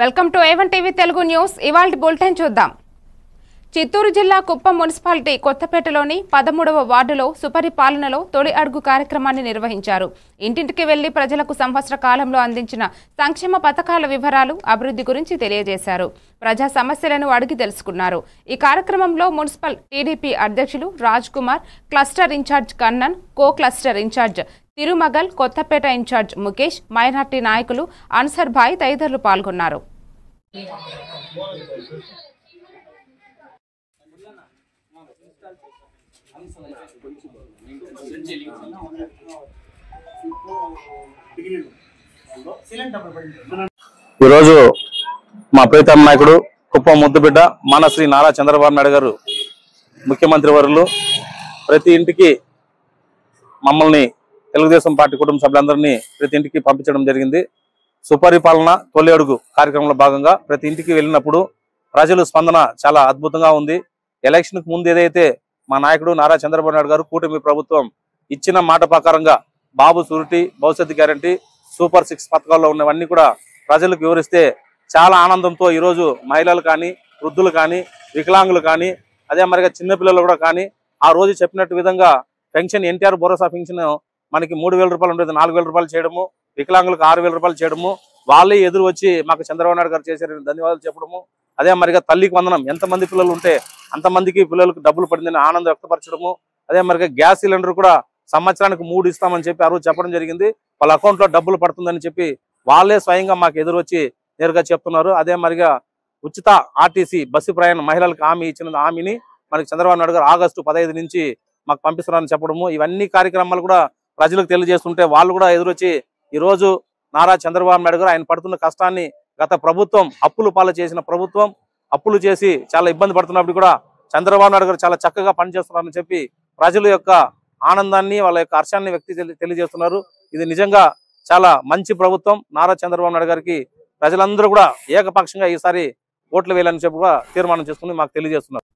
Welcome to A1 TV Telugu news. ఇవాల్టి bulletin చూద్దాం. చిత్తూరు జిల్లా కుప్పం మున్సిపాలిటీ కొత్తపేటలోని 13వ వార్డులో సుపరిపాలనలో తొలి అడుగు కార్యక్రమాన్ని నిర్వహించారు. ఇంటింటికి వెళ్లి ప్రజలకు సంవత్సర కాలంలో అందించిన సంక్షేమ పథకాల వివరాలు, అభివృద్ధి గురించి తెలియజేశారు. ప్రజా సమస్యలను అడిగి తెలుసుకున్నారు. ఈ కార్యక్రమంలో మున్సిపల్ టీడీపీ అధ్యక్షులు Raj Kumar, cluster in-charge Kannan, co cluster in-charge Tirumagal, Kothapeta in-charge Mukesh, minority నాయకులు అన్సర్ భాయ్ తదితరులు పాల్గొన్నారు. ఈరోజు మా ప్రీతం నాయకుడు కుప్పం ముద్దుబిడ్డ మన శ్రీ నారా చంద్రబాబు నాయుడు గారు ముఖ్యమంత్రి వర్యులు ప్రతి ఇంటికి మమ్మల్ని తెలుగుదేశం పార్టీ కుటుంబ సభ్యులందరినీ ప్రతి ఇంటికి పంపించడం జరిగింది. సుపరిపాలన తొలి అడుగు కార్యక్రమంలో భాగంగా ప్రతి ఇంటికి వెళ్ళినప్పుడు ప్రజల స్పందన చాలా అద్భుతంగా ఉంది. ఎలక్షన్కు ముందు ఏదైతే మా నాయకుడు నారా చంద్రబాబు నాయుడు గారు కూటమి ప్రభుత్వం ఇచ్చిన మాట ప్రకారంగా బాబు సూరిటీ, భవిష్యత్తు గ్యారంటీ, సూపర్ 6 పథకాల్లో ఉన్నవన్నీ కూడా ప్రజలకు వివరిస్తే చాలా ఆనందంతో ఈరోజు మహిళలు కానీ, వృద్ధులు కానీ, వికలాంగులు కానీ, అదే మరిగా చిన్నపిల్లలు కూడా కానీ ఆ రోజు చెప్పినట్టు విధంగా పెన్షన్ ఎన్టీఆర్ భరోసా పెన్షన్ మనకి 3,000 రూపాయలు ఉండేది 4,000 రూపాయలు చేయడము, వికలాంగులకు 6,000 రూపాయలు చేయడము, వాళ్ళే ఎదురు వచ్చి మాకు చంద్రబాబు నాయుడు గారు చేశారని ధన్యవాదాలు చెప్పడము, అదే మరిగా తల్లికి వందనం ఎంతమంది పిల్లలు ఉంటే అంతమందికి పిల్లలకు డబ్బులు పడిందని ఆనందం వ్యక్తపరచడము, అదే మరిగా గ్యాస్ సిలిండర్ కూడా సంవత్సరానికి 3 ఇస్తామని చెప్పి ఆ రోజు చెప్పడం జరిగింది. వాళ్ళ అకౌంట్లో డబ్బులు పడుతుందని చెప్పి వాళ్ళే స్వయంగా మాకు ఎదురు వచ్చి నేరుగా చెప్తున్నారు. అదే మరిగా ఉచిత ఆర్టీసీ బస్సు ప్రయాణం మహిళలకు హామీ ఇచ్చిన హామీని మనకి చంద్రబాబు నాయుడు గారు ఆగస్టు 15 నుంచి మాకు పంపిస్తున్నారని చెప్పడము, ఇవన్నీ కార్యక్రమాలు కూడా ప్రజలకు తెలియజేస్తుంటే వాళ్ళు కూడా ఎదురొచ్చి ఈరోజు నారా చంద్రబాబు నాయుడు గారు ఆయన పడుతున్న కష్టాన్ని గత ప్రభుత్వం అప్పులు పాలు చేసిన ప్రభుత్వం అప్పులు చేసి చాలా ఇబ్బంది పడుతున్నప్పుడు కూడా చంద్రబాబు నాయుడు గారు చాలా చక్కగా పనిచేస్తున్నారని చెప్పి ప్రజల యొక్క ఆనందాన్ని వాళ్ళ యొక్క హర్షాన్ని తెలియజేస్తున్నారు. ఇది నిజంగా చాలా మంచి ప్రభుత్వం. నారా చంద్రబాబు నాయుడు గారికి ప్రజలందరూ కూడా ఏకపక్షంగా ఈసారి ఓట్లు వేయాలని చెప్పి కూడా తీర్మానం చేసుకుని మాకు తెలియజేస్తున్నారు.